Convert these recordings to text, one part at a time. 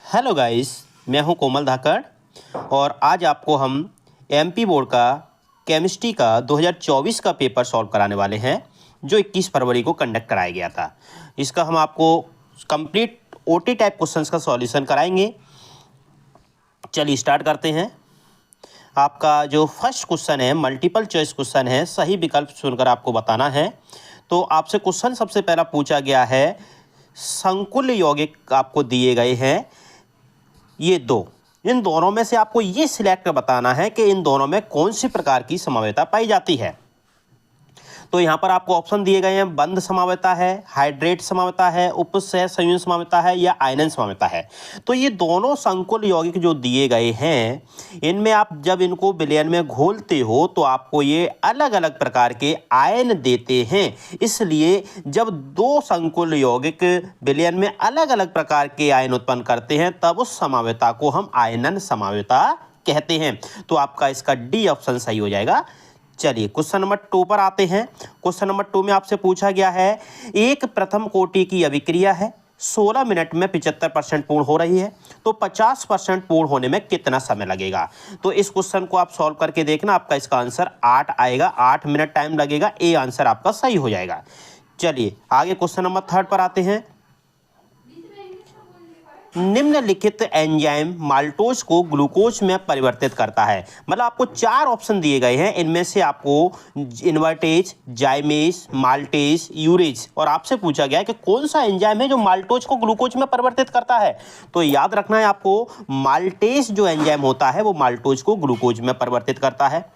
Hello guys, मैं हूं कोमल धाकड़ और आज आपको हम एमपी बोर्ड का केमिस्ट्री का 2024 का पेपर सॉल्व कराने वाले हैं जो 21 फरवरी को कंडक्ट कराया गया था। इसका हम आपको कंप्लीट ओटी टाइप क्वेश्चंस का सॉल्यूशन कराएंगे। चलिए स्टार्ट करते हैं। आपका जो फर्स्ट क्वेश्चन है मल्टीपल चॉइस क्वेश्चन है, सही विकल्प चुनकर आपको बताना है। तो आपसे क्वेश्चन सबसे पहला पूछा गया है, संकुल यौगिक आपको दिए गए हैं ये दो, इन दोनों में से आपको ये सिलेक्ट बताना है कि इन दोनों में कौन सी प्रकार की समवेता पाई जाती है। तो यहाँ पर आपको ऑप्शन दिए गए हैं, बंध समवेता है, हाइड्रेट समवेता है, उपसह संयुग्म समवेता है या आयनन समवेता है। तो ये दोनों संकुल यौगिक जो दिए गए हैं, इनमें आप जब इनको विलयन में घोलते हो तो आपको ये अलग अलग प्रकार के आयन देते हैं। इसलिए जब दो संकुल यौगिक विलयन में अलग अलग प्रकार के आयन उत्पन्न करते हैं तब उस समवेता को हम आयनन समवेता कहते हैं। तो आपका इसका डी ऑप्शन सही हो जाएगा। चलिए क्वेश्चन नंबर 2 पर आते हैं। क्वेश्चन नंबर 2 में आपसे पूछा गया है, एक प्रथम कोटि की अभिक्रिया है, 16 मिनट में 75% पूर्ण हो रही है, तो 50% पूर्ण होने में कितना समय लगेगा। तो इस क्वेश्चन को आप सॉल्व करके देखना, आपका इसका आंसर 8 आएगा, 8 मिनट टाइम लगेगा। ए आंसर आपका सही हो जाएगा। चलिए आगे क्वेश्चन नंबर 3 पर आते हैं। निम्नलिखित एंजाइम माल्टोज को ग्लूकोज में परिवर्तित करता है। मतलब आपको 4 ऑप्शन दिए गए हैं, इनमें से आपको इन्वर्टेज, जाइमेज, माल्टेज, यूरेज, और आपसे पूछा गया है कि कौन सा एंजाइम है जो माल्टोज को ग्लूकोज में परिवर्तित करता है। तो याद रखना है आपको, माल्टेज जो एंजाइम होता है वो माल्टोज को ग्लूकोज में परिवर्तित करता है।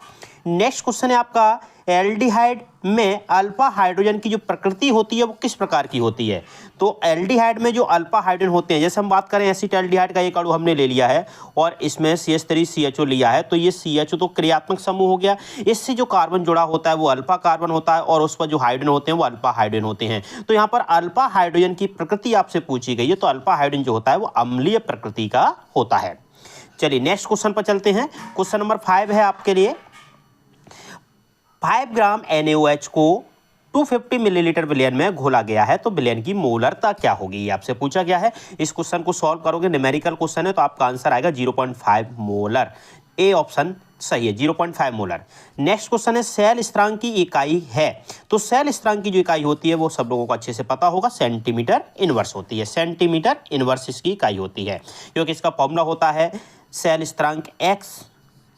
नेक्स्ट क्वेश्चन है आपका, एल्डिहाइड में अल्फा हाइड्रोजन की जो प्रकृति होती है वो किस प्रकार की होती है। तो एल्डिहाइड में जो अल्फा हाइड्रोजन होते हैं, जैसे हम बात करें एसिटाल्डिहाइड का एक अणु हमने ले लिया है और इसमें CH3CHO लिया है, तो ये CHO तो क्रियात्मक समूह हो गया। इससे जो कार्बन जुड़ा होता है वो अल्फा कार्बन होता है और उस पर जो हाइड्रोजन होते हैं वो अल्फा हाइड्रोजन होते हैं। तो यहाँ पर अल्फा हाइड्रोजन की प्रकृति आपसे पूछी गई है, तो अल्फा हाइड्रोजन जो होता है वो अम्लीय प्रकृति का होता है। चलिए नेक्स्ट क्वेश्चन पर चलते हैं। क्वेश्चन नंबर 5 है आपके लिए, 5 ग्राम NaOH को 250 मिलीलीटर विलयन में घोला गया है, तो विलयन की मोलरता क्या होगी, ये आपसे पूछा गया है। इस क्वेश्चन को सॉल्व करोगे, न्यूमेरिकल क्वेश्चन है, तो आपका आंसर आएगा 0.5 मोलर। ए ऑप्शन सही है, 0.5 मोलर। नेक्स्ट क्वेश्चन है, सेल स्थिरांक की इकाई है। तो सेल स्थिरांक की जो इकाई होती है वो सब लोगों को अच्छे से पता होगा, सेंटीमीटर इनवर्स होती है। सेंटीमीटर इनवर्स इसकी इकाई होती है, क्योंकि इसका फॉर्मूला होता है सेल स्थिरांक x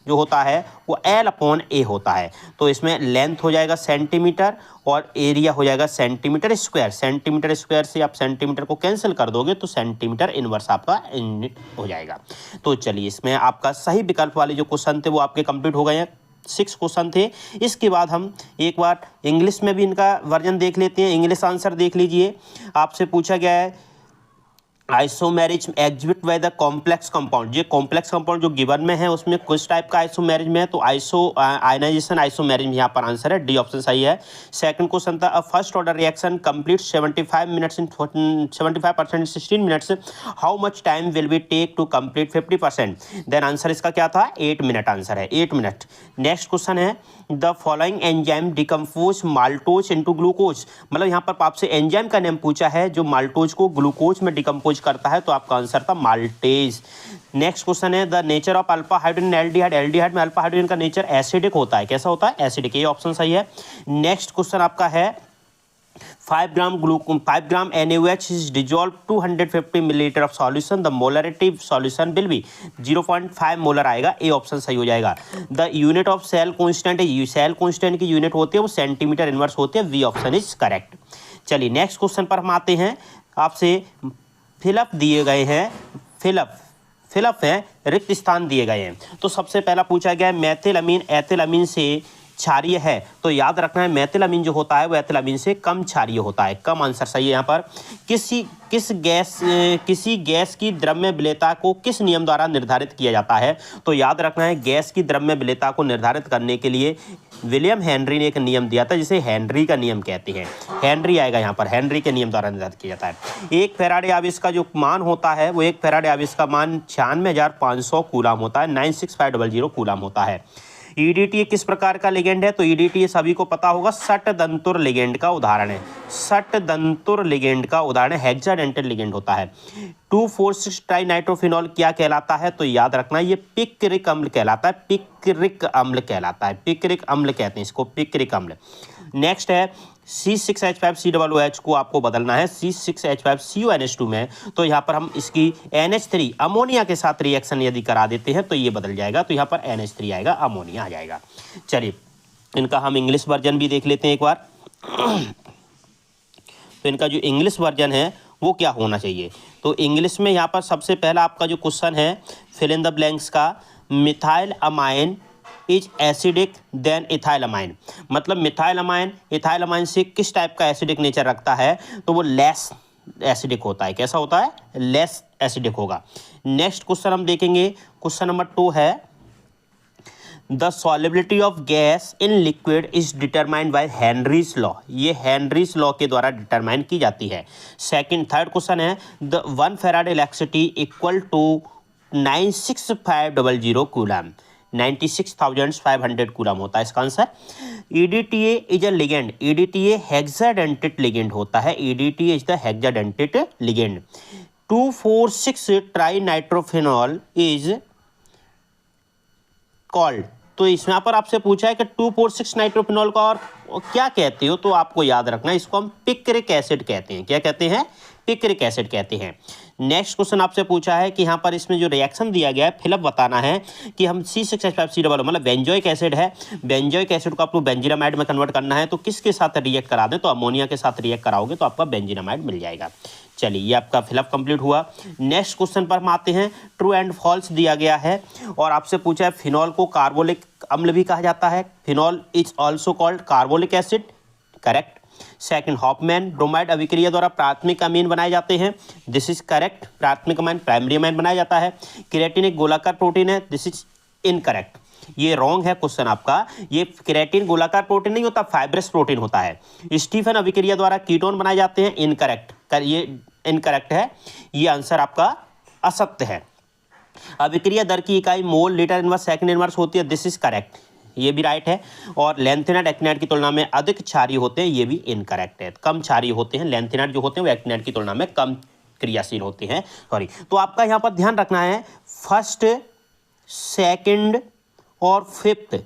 जो होता है वो L/A होता है। तो इसमें लेंथ हो जाएगा सेंटीमीटर और एरिया हो जाएगा सेंटीमीटर स्क्वायर। सेंटीमीटर स्क्वायर से आप सेंटीमीटर को कैंसिल कर दोगे तो सेंटीमीटर इनवर्स आपका हो जाएगा। तो चलिए इसमें आपका सही विकल्प वाले जो क्वेश्चन थे वो आपके कंप्लीट हो गए हैं। 6 क्वेश्चन थे। इसके बाद हम एक बार इंग्लिश में भी इनका वर्जन देख लेते हैं। इंग्लिश आंसर देख लीजिए। आपसे पूछा गया है, isomerism exhibit by the complex compound. ये कॉम्प्लेक्स कंपाउंड जो गिवन में है उसमें कुछ टाइप का आइसोमेरिज में है, तो आयनाइजेशन आइसोमेरिज यहाँ पर आंसर है, डी ऑप्शन सही है। सेकंड क्वेश्चन था, first order reaction complete 75 minutes in 75% 16 minutes, how much time will be take to complete 50%। Then answer इसका क्या था, 8 मिनट आंसर है, 8 मिनट। नेक्स्ट क्वेश्चन है, the following enzyme decompose maltose into glucose. मतलब यहाँ पर आपसे एंजाइम का नेम पूछा है जो माल्टोज को ग्लूकोज में डिकम्पोज करता है, तो आपका आंसर था माल्टेज। नेक्स्ट क्वेश्चन है, the nature of alpha hydrogen aldehyde. Aldehyde में अल्फा हाइड्रोजन का नेचर एसिडिक होता है। कैसा होता है, एसिडिक। ये ऑप्शन सही है। नेक्स्ट क्वेश्चन आपका है, 5 gram NaOH is dissolved 250 millilitre of solution, the molarity solution will be 0.5 molar आएगा। ए ऑप्शन सही हो जाएगा। The unit of cell constant है, सेल कांस्टेंट की यूनिट होती है वो सेंटीमीटर इनवर्स होती है। B option is correct. चलिए नेक्स्ट क्वेश्चन पर हम आते हैं। आपसे फिलअप दिए गए हैं, फिलअप है, रिक्त स्थान दिए गए हैं। तो सबसे पहला पूछा गया है, मैथिलअमीन एथिलअमीन से क्षारीय है। तो याद रखना है मैथिलअमीन जो होता है वो एथिलअमीन से कम क्षारीय होता है। कम आंसर सही है यहाँ पर। किसी गैस की द्रव्य विलेयता को किस नियम द्वारा निर्धारित किया जाता है। तो याद रखना है गैस की द्रव्य विलेयता को निर्धारित करने के लिए विलियम हेनरी ने एक नियम दिया था जिसे हेनरी का नियम कहते हैं। हेनरी आएगा यहाँ पर, हेनरी के नियम द्वारा निर्धारित किया जाता है। 1 फैराडे आवेश का जो मान होता है वो 1 फैराडे आवेश का मान 96,500 कूलाम होता है, 96500 कूलाम होता है। ईडीटीए किस प्रकार का लिगेंड है? तो ईडीटीए सभी को पता होगा, षटदंतुर लिगेंड का उदाहरण है। षटदंतुर लिगेंड का उदाहरण हेक्साडेंटल लिगेंड होता है। 2,4,6 ट्राइनाइट्रोफिनॉल क्या कहलाता है? तो याद रखना ये पिक्रिक अम्ल कहलाता है। पिक्रिक अम्ल कहलाता है, पिक्रिक अम्ल कहते हैं इसको, पिक्रिक अम्ल। नेक्स्ट है C6H5COOH को आपको बदलना है C6H5CuNH2 में, तो यहाँ पर हम इसकी NH3 अमोनिया के साथ रिएक्शन यदि करा देते हैं तो ये बदल जाएगा, तो यहाँ पर NH3 आएगा, अमोनिया आ जाएगा। चलिए इनका हम इंग्लिश वर्जन भी देख लेते हैं एक बार। तो इनका जो इंग्लिश वर्जन है वो क्या होना चाहिए? तो इंग्लिश में यहाँ पर सबसे पहला आपका जो क्वेश्चन है फिल इन द ब्लैंक्स का, methyl amine is acidic then ethyl amine. मतलब मिथाइल अमाइन से किस टाइप का एसिडिक नेचर रखता है? तो वो लेस एसिडिक होता है। कैसा होता है? लेस एसिडिक होगा। नेक्स्ट क्वेश्चन हम देखेंगे, क्वेश्चन नंबर 2 है the solubility of gas in liquid is determined by Henry's law. ये हेनरीज लॉ के द्वारा डिटरमाइन की जाती है। थर्ड क्वेश्चन है the 1 farad electricity equal to 96500 coulomb. 96,500 coulomb होता है इसका answer. EDTA is a ligand. EDTA hexadentate ligand होता है। EDTA is the hexadentate ligand. 2,4,6 trinitrophenol is called. तो इस यहाँ पर आपसे पूछा है कि 2,4,6 नाइट्रोफिनॉल का और क्या कहते हो? तो आपको याद रखना इसको हम पिक्रिक एसिड कहते हैं। क्या कहते हैं? पिक्रिक एसिड कहते हैं। नेक्स्ट क्वेश्चन आपसे पूछा है कि यहाँ पर इसमें जो रिएक्शन दिया गया है फिलअप बताना है कि हम C6H5COO मतलब बेंजोइक एसिड है, बेंजोइक एसिड को आपको बेंजीनामाइड में कन्वर्ट करना है, तो किसके साथ रिएक्ट करा दें? तो अमोनिया के साथ रिएक्ट कराओगे तो आपका बेंजीनामाइड मिल जाएगा। चलिए ये आपका फिलअप कंप्लीट हुआ। नेक्स्ट क्वेश्चन पर हम आते हैं। ट्रू एंड फॉल्स दिया गया है और आपसे पूछा है फिनॉल को कार्बोलिक अम्ल भी कहा जाता है। Phenol is also called carbolic acid, correct. Second, Hoffmann bromide अभिक्रिया द्वारा प्राथमिक अमीन बनाए जाते हैं, दिस इज करेक्ट। प्राथमिक अमीन प्राइमरी अमीन बनाया जाता है। केराटिन एक गोलाकार प्रोटीन है, दिस इज इनकरेक्ट। ये रॉन्ग है क्वेश्चन आपका। ये केराटिन गोलाकार प्रोटीन नहीं होता, फाइब्रस प्रोटीन होता है। स्टीफन अभिक्रिया द्वारा कीटोन बनाए जाते हैं, इनकरेक्ट। ये इनकरेक्ट है, ये आंसर आपका असत्य है। अभिक्रिया दर की इकाई mole litre inverse second inverse होती है, दिस इज करेक्ट, ये भी राइट है। और लेंथेनाइड एक्टिनाइड की तुलना में अधिक क्षारीय होते हैं, ये भी इनकरेक्ट है। कम क्षारीय होते हैं लेंथेनाइड जो होते हैं वो एक्टिनाइड की तुलना में कम क्रियाशील होते हैं, सॉरी। तो आपका यहाँ पर ध्यान रखना है फर्स्ट, सेकंड और फिफ्थ,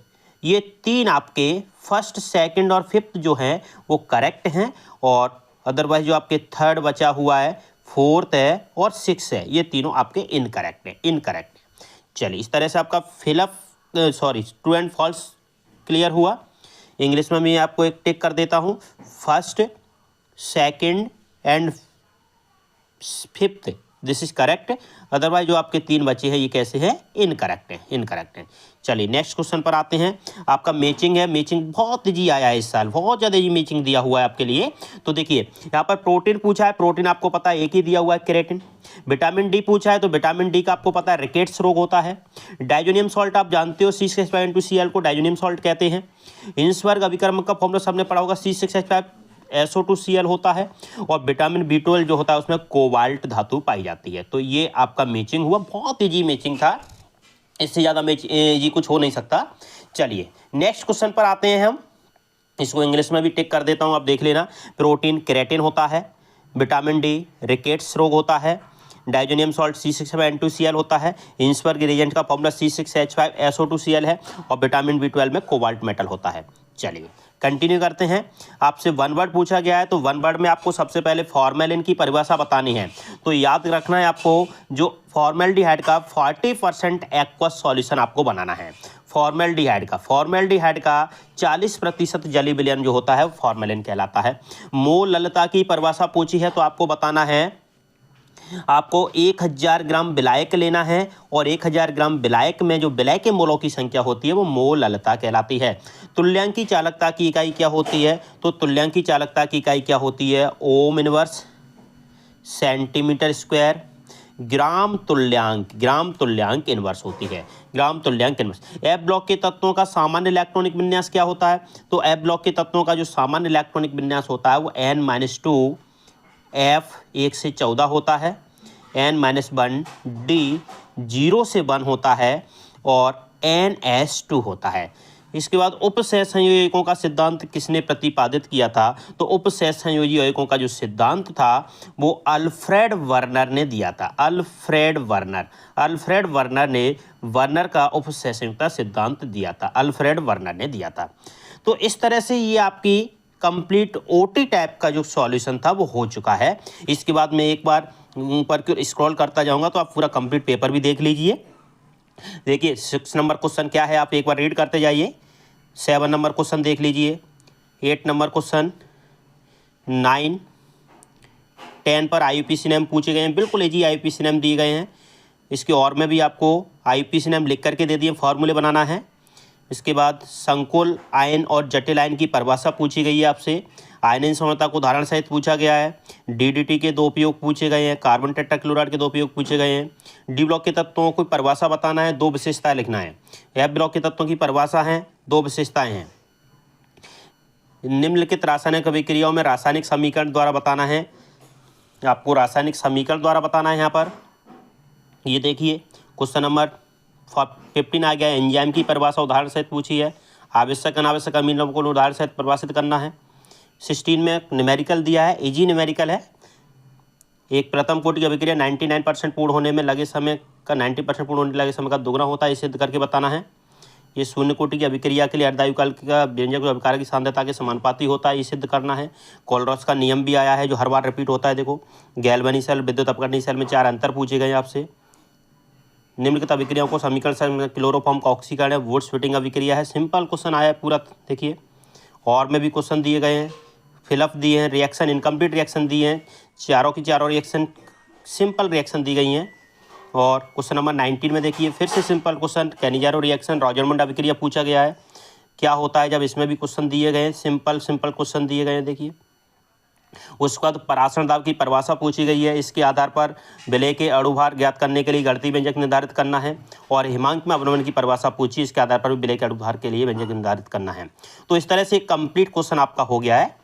ये तीन आपके फर्स्ट, सेकंड और फिफ्थ जो हैं वो करेक्ट हैं, और अदरवाइज जो आपके थर्ड बचा हुआ है, फोर्थ है और सिक्स है, ये तीनों आपके इनकरेक्ट है, इनकरेक्ट। चलिए इस तरह से आपका fill up true and false clear हुआ। इंग्लिश में मैं आपको एक टिक कर देता हूँ, first, second and fifth this is correct, otherwise जो आपके तीन बचे हैं ये कैसे हैं? इनकरेक्ट है, इनकरेक्ट है। चलिए नेक्स्ट क्वेश्चन पर आते हैं। आपका मैचिंग है, मैचिंग बहुत इजी आया है इस साल, बहुत ज़्यादा ये मैचिंग दिया हुआ है आपके लिए। तो देखिए यहाँ पर प्रोटीन पूछा है, प्रोटीन आपको पता है एक ही दिया हुआ है, केराटिन। विटामिन डी पूछा है, तो विटामिन डी का आपको पता है रिकेट्स रोग होता है। डाइजोनियम सॉल्ट आप जानते हो, C6H5Cl को डाइजोनियम सॉल्ट कहते हैं। हिंसबर्ग अभिकर्मक का फॉर्मूला सबने पढ़ा होगा, C6H5SO2Cl होता है। और विटामिन B12 जो होता है उसमें कोबाल्ट धातु पाई जाती है। तो ये आपका मैचिंग हुआ, बहुत इजी मैचिंग था, इससे ज़्यादा इजी कुछ हो नहीं सकता। चलिए नेक्स्ट क्वेश्चन पर आते हैं हम, इसको इंग्लिश में भी टिक कर देता हूँ, आप देख लेना। प्रोटीन केराटिन होता है, विटामिन डी रिकेट्स रोग होता है, डाइजोनियम सॉल्ट C6H5N2Cl होता है, हिंसबर्ग रिएजेंट का फॉर्मूला C6H5SO2Cl है, और विटामिन B12 में कोबाल्ट मेटल होता है। चलिए कंटिन्यू करते हैं। आपसे वन वर्ड पूछा गया है, तो वन वर्ड में आपको सबसे पहले फॉर्मेलिन की परिभाषा बतानी है। तो याद रखना है आपको, जो फॉर्मेल्डिहाइड का 40% एक्वस सॉल्यूशन आपको बनाना है। फॉर्मेल्डिहाइड का 40% जली विलयन जो होता है वो फॉर्मेलिन कहलाता है। मोललता की परिभाषा पूछी है, तो आपको बताना है, आपको 1000 ग्राम विलायक लेना है, और 1000 ग्राम विलायक में जो विलय के मोलों की संख्या होती है वो मोललता कहलाती है। तुल्यांकी चालकता की इकाई क्या होती है? तो तुल्यांकी चालकता की इकाई क्या होती है? Ohm inverse centimetre square. Gram तुल्यांक इनवर्स होती है, ग्राम तुल्यांक इनवर्स। एफ ब्लॉक के तत्वों का सामान्य इलेक्ट्रॉनिक विन्यास क्या होता है? तो एफ ब्लॉक के तत्वों का जो सामान्य इलेक्ट्रॉनिक विन्यास होता है वो N-2 F 1 से 14 होता है, N-1 D 0 से 1 होता है, और NH2 होता है। इसके बाद उपसहसंयोजी यौगिकों का सिद्धांत किसने प्रतिपादित किया था? तो उपसहसंयोजी यौगिकों का जो सिद्धांत था वो अल्फ्रेड वर्नर ने दिया था। अल्फ्रेड वर्नर ने वर्नर का उपसहसंयोगिकता सिद्धांत दिया था। अल्फ्रेड वर्नर ने दिया था। तो इस तरह से ये आपकी कंप्लीट ओटी टाइप का जो सॉल्यूशन था वो हो चुका है। इसके बाद मैं एक बार ऊपर की ओर स्क्रॉल करता जाऊंगा तो आप पूरा कंप्लीट पेपर भी देख लीजिए। देखिए 6 नंबर क्वेश्चन क्या है, आप एक बार रीड करते जाइए। 7 नंबर क्वेश्चन देख लीजिए, 8 नंबर क्वेश्चन, 9, 10 पर IUPAC नेम पूछे गए हैं, बिल्कुल इजी IUPAC नेम दिए गए हैं। इसके और में भी आपको IUPAC नेम लिख करके दे दिए, फॉर्मूले बनाना है। इसके बाद संकुल आयन और जटिल आयन की परिभाषा पूछी गई है आपसे। आयनीय समता को उदाहरण सहित पूछा गया है। DDT के 2 उपयोग पूछे गए हैं। कार्बन टेट्राक्लोराइड के 2 उपयोग पूछे गए हैं। D ब्लॉक के तत्वों की परिभाषा बताना है, 2 विशेषताएं लिखना है। F ब्लॉक के तत्वों की परिभाषा है, 2 विशेषताएं हैं। निम्नलिखित रासायनिक अभिक्रियाओं में रासायनिक समीकरण द्वारा बताना है, आपको रासायनिक समीकरण द्वारा बताना है। यहाँ पर ये देखिए क्वेश्चन नंबर 15 आ गया। एंजाइम की परिभाषा उदाहरण सहित पूछी है। आवश्यक अनावश्यक अमीनो को उदाहरण सहित परिभाषित करना है। 16 में न्यूमेरिकल दिया है, इजी न्यूमेरिकल है। एक प्रथम कोटि की अभिक्रिया 99% पूर्ण होने में लगे समय का 90% पूर्ण होने लगे समय का दोगुना होता है, इसे सिद्ध करके बताना है। ये शून्य कोटि की अभिक्रिया के लिए अर्धायुकाल का व्यंजक अभिकारक की सांद्रता के समानुपाती होता है, ये सिद्ध करना है। कोलरॉस का नियम भी आया है जो हर बार रिपीट होता है। देखो गैल्वेनी सेल, विद्युत अपकर्णी सेल में 4 अंतर पूछे गए आपसे। निम्नलिखित अभिक्रियाओं को समीकरण से क्लोरोफॉर्म का ऑक्सीकरण है, वुड्स फिटिंग अभिक्रिया है। सिंपल क्वेश्चन आया है पूरा, देखिए। और में भी क्वेश्चन दिए गए हैं, फिलअप दिए हैं, रिएक्शन इनकम्प्लीट रिएक्शन दिए हैं, चारों की चारों रिएक्शन सिंपल रिएक्शन दी गई हैं। और क्वेश्चन नंबर 19 में देखिए फिर से सिंपल क्वेश्चन, कैनिजारो रिएक्शन रॉजरमंड अभिक्रिया पूछा गया है, क्या होता है जब, इसमें भी क्वेश्चन दिए गए हैं, सिंपल क्वेश्चन दिए गए हैं। देखिए उसके बाद परासरण दाब की परिभाषा पूछी गई है। इसके आधार पर विलय के अणुभार ज्ञात करने के लिए गणितीय व्यंजक निर्धारित करना है। और हिमांक में अवनमन की परिभाषा पूछी, इसके आधार पर भी विलय के अणुभार के लिए व्यंजक निर्धारित करना है। तो इस तरह से कंप्लीट क्वेश्चन आपका हो गया है।